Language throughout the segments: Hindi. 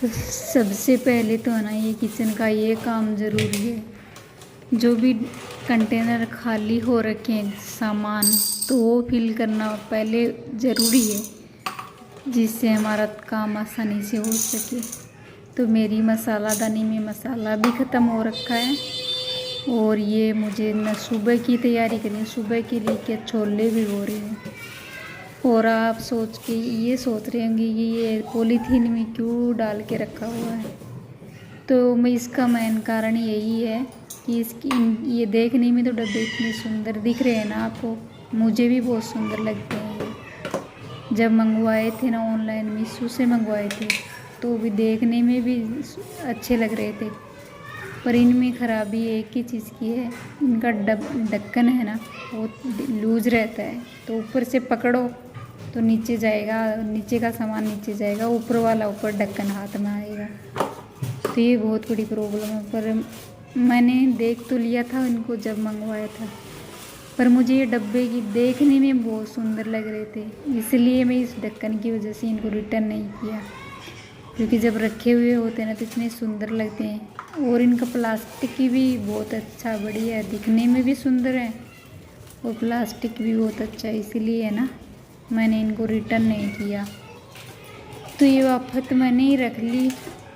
तो सबसे पहले तो है ना, ये किचन का ये काम ज़रूरी है। जो भी कंटेनर खाली हो रखे हैं सामान, तो वो फिल करना पहले ज़रूरी है, जिससे हमारा काम आसानी से हो सके। तो मेरी मसालादानी में मसाला भी ख़त्म हो रखा है, और ये मुझे न सुबह की तैयारी करनी है, सुबह के लिए क्या छोले भिगो रही हूँ। और आप ये सोच रहे होंगे कि ये पॉलीथीन में क्यों डाल के रखा हुआ है। तो मैं इसका मेन कारण यही है कि ये देखने में तो डब्बे इतने सुंदर दिख रहे हैं ना आपको, मुझे भी बहुत सुंदर लगते हैं ये। जब मंगवाए थे ना ऑनलाइन, मीशो से मंगवाए थे, तो भी देखने में भी अच्छे लग रहे थे। पर इनमें ख़राबी एक ही चीज़ की है, इनका ढक्कन है ना, वो लूज रहता है। तो ऊपर से पकड़ो तो नीचे जाएगा, नीचे का सामान नीचे जाएगा, ऊपर वाला ऊपर ढक्कन हाथ में आएगा। तो ये बहुत बड़ी प्रॉब्लम है। पर मैंने देख तो लिया था इनको जब मंगवाया था, पर मुझे ये डब्बे की देखने में बहुत सुंदर लग रहे थे, इसलिए मैं इस ढक्कन की वजह से इनको रिटर्न नहीं किया। क्योंकि जब रखे हुए होते हैं ना, तो इतने सुंदर लगते हैं। और इनका प्लास्टिक की भी बहुत अच्छा, बढ़िया है, दिखने में भी सुंदर है और प्लास्टिक भी बहुत अच्छा है, इसीलिए है ना मैंने इनको रिटर्न नहीं किया। तो ये आफत मैंने ही रख ली,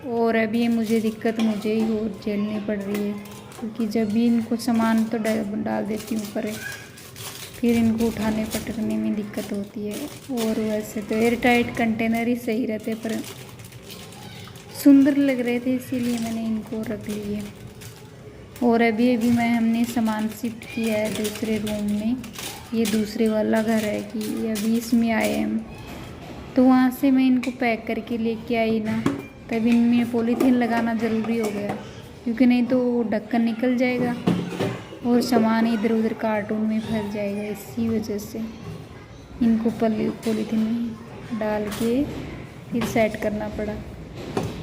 और अभी ये दिक्कत मुझे ही और झेलनी पड़ रही है। क्योंकि जब भी इनको सामान तो डाल देती हूँ ऊपर, फिर इनको उठाने पटकने में दिक्कत होती है। और वैसे तो एयर टाइट कंटेनर ही सही रहते, पर सुंदर लग रहे थे इसीलिए मैंने इनको रख लिए। और अभी हमने सामान शिफ्ट किया है दूसरे रूम में। ये दूसरे वाला घर है कि अभी इसमें आए हम, तो वहाँ से मैं इनको पैक करके लेके आई ना, तब इनमें पॉलीथीन लगाना ज़रूरी हो गया। क्योंकि नहीं तो ढक्कन निकल जाएगा और सामान इधर उधर कार्टून में फंस जाएगा। इसी वजह से इनको पॉलीथीन में डाल के फिर सेट करना पड़ा।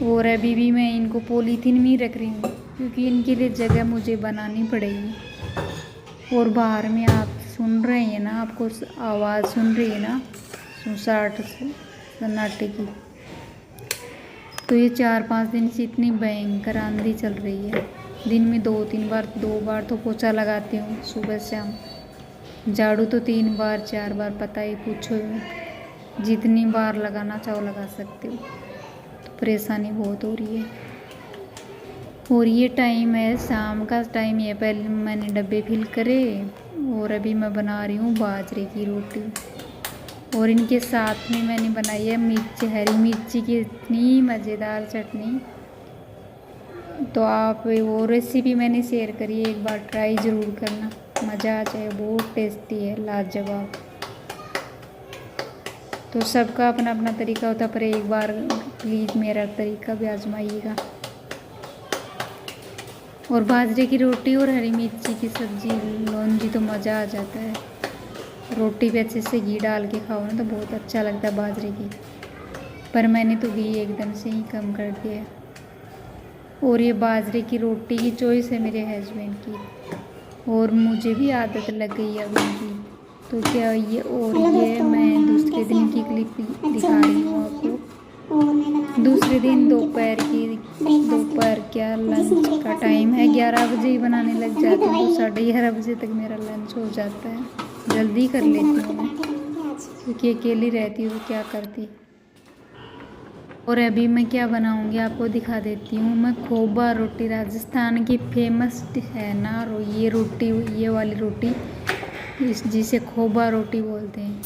और अभी भी मैं इनको पॉलीथीन में ही रख रही हूँ, क्योंकि इनके लिए जगह मुझे बनानी पड़ेगी। और बाहर में आप सुन रहे हैं ना, आपको आवाज़ सुन रही है ना, सुसाट सन्नाटे की। तो ये 4-5 दिन से इतनी भयंकर आंधी चल रही है। दिन में 2 बार तो पोछा लगाती हूँ, सुबह शाम। झाड़ू तो 3 बार 4 बार, पता ही पूछो, जितनी बार लगाना चाहो लगा सकते हो। तो परेशानी बहुत हो रही है। और ये टाइम है शाम का टाइम, ये पहले मैंने डब्बे फिल करे, और अभी मैं बना रही हूँ बाजरे की रोटी। और इनके साथ में मैंने बनाई है हरी मिर्ची की इतनी मज़ेदार चटनी। तो आप वो रेसिपी मैंने शेयर करी है, एक बार ट्राई ज़रूर करना, मज़ा आ जाए, बहुत टेस्टी है, लाजवाब। तो सबका अपना अपना तरीका होता है, पर एक बार प्लीज़ मेरा तरीका भी आजमाइएगा। और बाजरे की रोटी और हरी मिर्ची की सब्ज़ी लौंजी तो मज़ा आ जाता है। रोटी पे अच्छे से घी डाल के खाओ ना, तो बहुत अच्छा लगता है बाजरे की। पर मैंने तो घी एकदम से ही कम कर दिया है। और ये बाजरे की रोटी की चॉइस है मेरे हस्बैंड की, और मुझे भी आदत लग गई है अब इनकी। तो क्या ये मैं दूसरे दिन की क्लिप दिखा रही हूँ आपको। दूसरे दिन दोपहर क्या लंच का टाइम है, 11 बजे ही बनाने लग जाती हूँ, तो 11:30 बजे तक मेरा लंच हो जाता है। जल्दी कर लेती हूँ मैं, क्योंकि अकेली रहती हूँ, क्या करती। और अभी मैं क्या बनाऊँगी आपको दिखा देती हूँ। मैं खोबा रोटी, राजस्थान की फेमस है ना ये रोटी, ये वाली रोटी जिसे खोबा रोटी बोलते हैं।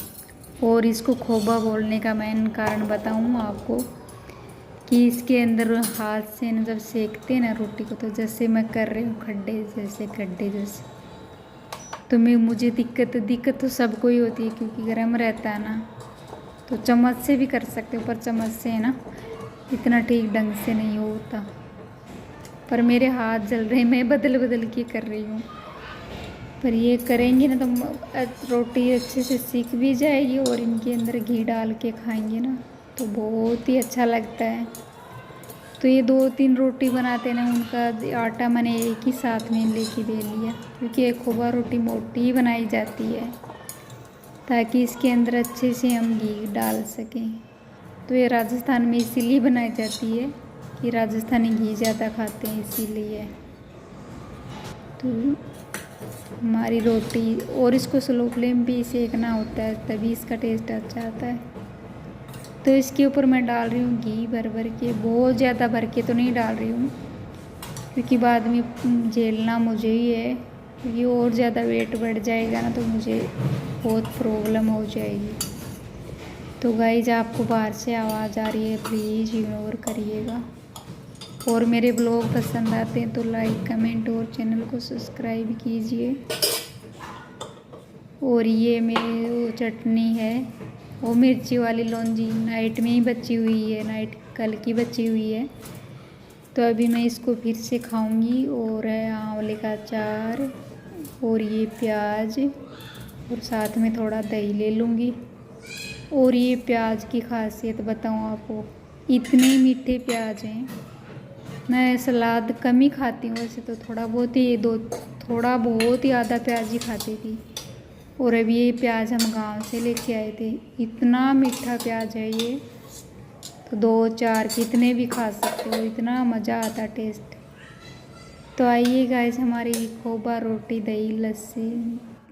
और इसको खोबा बोलने का मेन कारण बताऊँ आपको, कि इसके अंदर हाथ से न जब सेकते हैं ना रोटी को, तो जैसे मैं कर रही हूँ गड्ढे जैसे, तो मुझे दिक्कत तो सबको ही होती है, क्योंकि गर्म रहता है ना। तो चम्मच से भी कर सकते हो, पर चम्मच से है ना इतना ठीक ढंग से नहीं होता। पर मेरे हाथ जल रहे हैं, मैं बदल के कर रही हूँ। पर ये करेंगे ना तो रोटी अच्छे से सीख भी जाएगी, और इनके अंदर घी डाल के खाएंगे ना तो बहुत ही अच्छा लगता है। तो ये 2-3 रोटी बनाते ना, उनका आटा मैंने एक ही साथ में लेके दे लिया, क्योंकि एक खोबा रोटी मोटी ही बनाई जाती है, ताकि इसके अंदर अच्छे से हम घी डाल सकें। तो ये राजस्थान में इसीलिए बनाई जाती है, कि राजस्थानी घी ज़्यादा खाते हैं इसीलिए। तो हमारी रोटी, और इसको स्लो फ्लेम पे सेकना होता है तभी इसका टेस्ट अच्छा आता है। तो इसके ऊपर मैं डाल रही हूँ घी भर भर के, बहुत ज़्यादा भर के तो नहीं डाल रही हूँ क्योंकि बाद में झेलना मुझे ही है, क्योंकि और ज़्यादा वेट बढ़ जाएगा ना तो मुझे बहुत प्रॉब्लम हो जाएगी। तो गाइज आपको बाहर से आवाज़ आ रही है, प्लीज़ इग्नोर करिएगा। और मेरे ब्लॉग पसंद आते हैं तो लाइक कमेंट और चैनल को सब्सक्राइब कीजिए। और ये मेरी वो चटनी है, वो मिर्ची वाली लौंजी नाइट में ही बची हुई है, नाइट कल की बची हुई है। तो अभी मैं इसको फिर से खाऊंगी। और है आंवले का अचार और ये प्याज, और साथ में थोड़ा दही ले लूँगी। और ये प्याज की खासियत बताऊँ आपको, इतने मीठे प्याज हैं। मैं सलाद कम ही खाती हूँ वैसे तो, थोड़ा बहुत ही आधा प्याज ही खाती थी। और अभी ये प्याज हम गांव से लेके आए थे, इतना मीठा प्याज है ये, तो 2-4 कितने भी खा सकते हो, इतना मज़ा आता टेस्ट। तो आइए गाइस, हमारी खोबा रोटी दही लस्सी